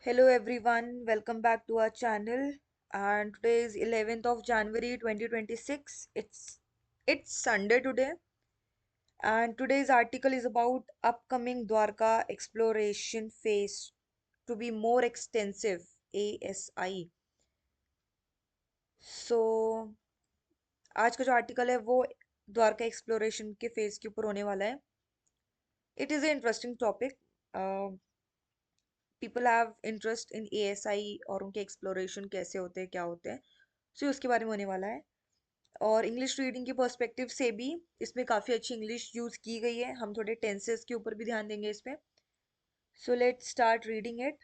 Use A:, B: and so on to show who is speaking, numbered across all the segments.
A: Hello everyone, welcome back to our channel. And today is 11th of January 2026. It's Sunday today, and today's article is about upcoming Dwarka exploration phase to be more extensive ASI. So आज का जो article है वो Dwarka exploration के phase के ऊपर होने वाला है. It is a interesting topic. People have interest in ASI और उनके एक्सप्लोरेशन कैसे होते हैं, क्या होते हैं. सो उसके बारे में होने वाला है. और इंग्लिश रीडिंग के पर्सपेक्टिव से भी इसमें काफ़ी अच्छी इंग्लिश यूज़ की गई है. हम थोड़े टेंसेस के ऊपर भी ध्यान देंगे इस पे. So let's start reading it.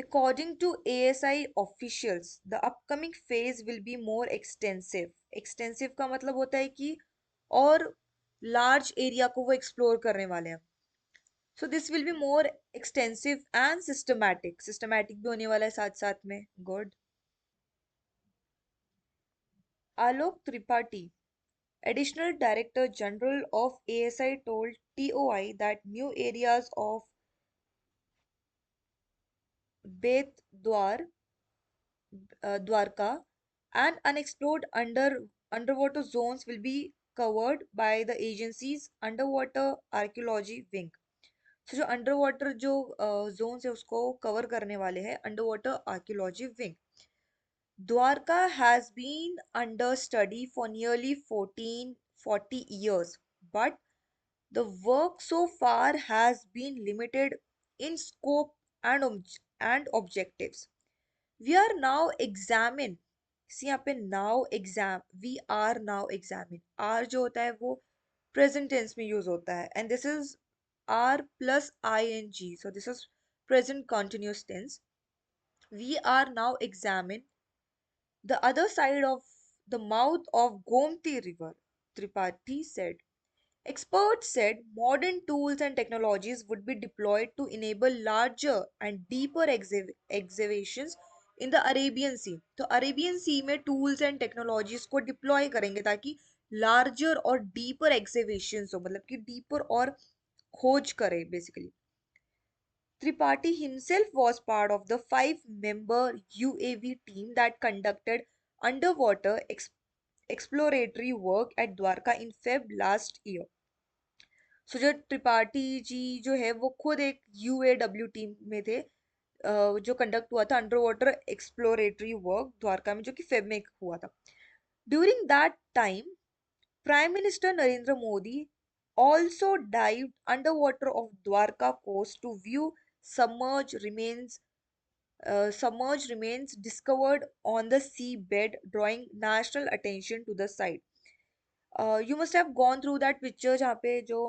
A: According to ASI officials, the upcoming phase will be more extensive. Extensive का मतलब होता है कि और large area को वो explore करने वाले हैं. So this will be more extensive and systematic. Systematic भी होने वाला है साथ साथ में. Good. Alok Tripathi, Additional Director General of ASI, told TOI that new areas of Beth Dwarka, and unexplored underwater zones will be covered by the agency's underwater archaeology wing. So जो under जो Jones है उसको cover करने वाले हैं under water archaeology wing. Dwarka has been under study for nearly 40 years, but the work so far has been limited in scope and objectives. We are now examine. See यहाँ पे now exam. We are now examine. R जो होता है वो present tense में use होता है, and this is R plus ing. So this is present continuous tense. We are now examine the other side of the mouth of Gomti River, Tripathi said. Experts said modern tools and technologies would be deployed to enable larger and deeper excavations in the Arabian Sea. तो Arabian सी में tools and technologies को deploy करेंगे ताकि larger और deeper एक्सेवेशंस हो, मतलब कि deeper और खोज करे basically. Tripathi himself was part of the five-member UAV team that conducted underwater exploratory work at Dwarka in Feb last year. सो जो त्रिपाठी जी जो है वो खुद एक UAW टीम में थे, जो कंडक्ट हुआ था under water exploratory work Dwarka में, जो कि फेब में हुआ था. During that time prime minister Narendra Modi also dived underwater of Dwarka coast to view submerged remains submerged remains discovered on the seabed, drawing national attention to the site. You must have gone through that picture जहाँ पे जो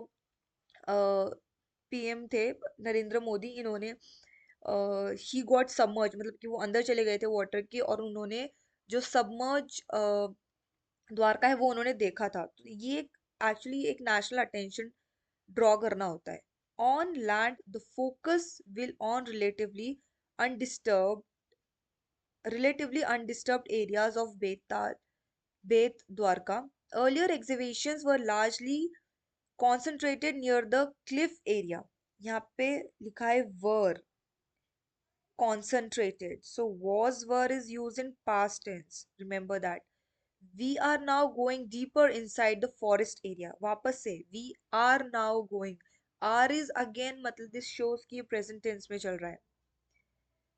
A: PM थे नरेंद्र मोदी, इन्होंने he got submerge, मतलब कि वो अंदर चले गए थे वाटर के, और उन्होंने जो सबमर्ज द्वारका है वो उन्होंने देखा था. तो ये एक्चुअली एक नेशनल अटेंशन ड्रॉ करना होता है. On land the focus will on undisturbed relatively undisturbed areas of Beth Dwarka. Earlier excavations were largely concentrated near the cliff area. यहाँ पे लिखा है were concentrated. So was were is used in past tense. Remember that. We are now going deeper inside the forest area. वापस से we are now going. Are is again, मतलब this shows कि ये present tense में चल रहा है.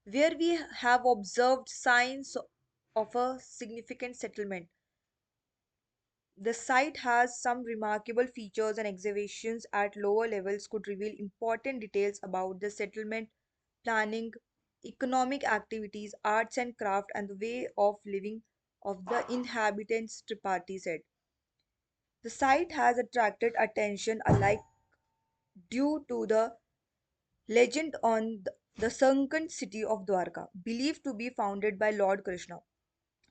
A: Where we have observed signs of a significant settlement. The site has some remarkable features, and excavations at lower levels could reveal important details about the settlement planning, economic activities, arts and craft, and the way of living of the inhabitants, Tripathi said. The site has attracted attention alike due to the legend on the sunken city of Dwarka, believed to be founded by Lord Krishna.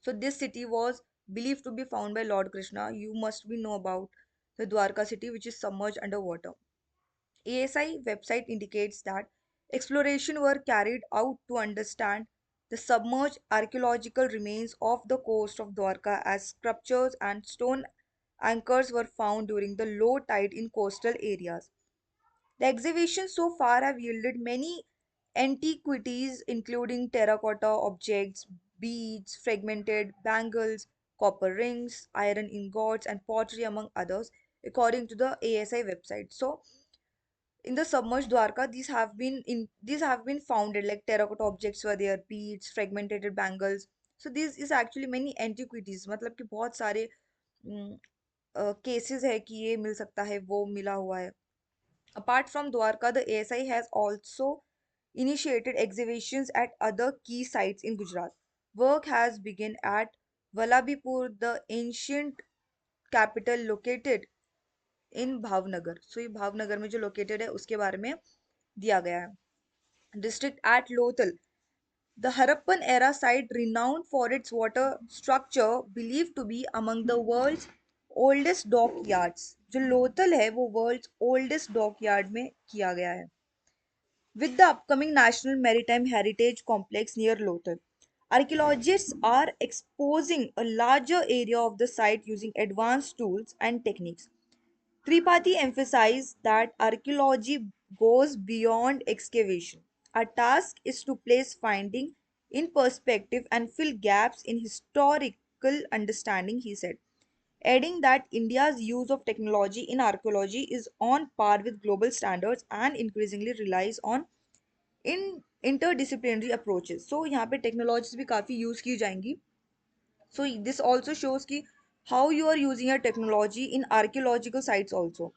A: So this city was believed to be found by Lord Krishna. You must be know about the Dwarka city, which is submerged underwater. ASI website indicates that exploration were carried out to understand the submerged archaeological remains of the coast of Dwarka, as sculptures and stone anchors were found during the low tide in coastal areas. The excavations so far have yielded many antiquities including terracotta objects, beads, fragmented bangles, copper rings, iron ingots, and pottery, among others, according to the ASI website. So, in the submerged Dwarka, these have been founded like terracotta objects were there, beads, fragmented bangles. So this is actually many antiquities. मतलब कि बहुत सारे cases है कि ये मिल सकता है वो मिला हुआ है. Apart from Dwarka, the ASI has also initiated exhibitions at other key sites in Gujarat. Work has begun at Vallabhipur, the ancient capital located इन भावनगर. सो ये भावनगर में जो लोकेटेड है उसके बारे में दिया गया है. District at Lothal. The Harappan era site renowned for its water structure believed to be among the world's oldest dockyards. जो लोथल है वो वर्ल्ड्स ओल्डेस्ट डॉकयार्ड में किया गया है. With the upcoming National Maritime Heritage Complex near Lothal, archaeologists are exposing a larger area of the site using advanced tools and techniques. Tripathi emphasized that archaeology goes beyond excavation. Our task is to place finding in perspective and fill gaps in historical understanding, he said, adding that India's use of technology in archaeology is on par with global standards and increasingly relies on in interdisciplinary approaches. So यहाँ पे technologies भी काफ़ी use की जाएंगी. So this also shows ki how you are using your technology in archaeological sites also.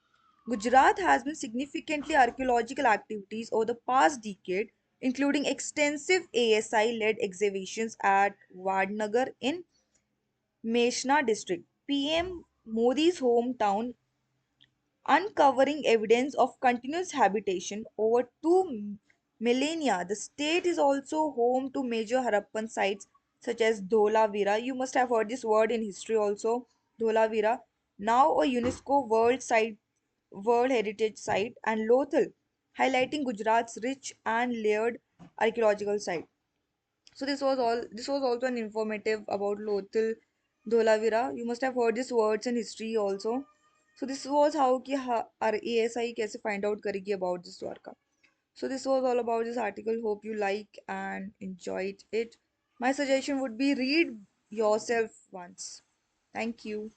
A: Gujarat has been significantly archaeological activities over the past decade, including extensive ASI-led excavations at Vadnagar in Meshna district. PM Modi's hometown uncovering evidence of continuous habitation over two millennia. The state is also home to major Harappan sites such as Dholavira. You must have heard this word in history also. Dholavira, now a UNESCO World Heritage Site, and Lothal, highlighting Gujarat's rich and layered archaeological site. So this was all. This was also an informative about Lothal Dholavira. You must have heard these words in history also. So this was how कि our ASI कैसे find out करेगी about this Dwarka. So this was all about this article. Hope you like and enjoyed it. My suggestion would be read yourself once. Thank you.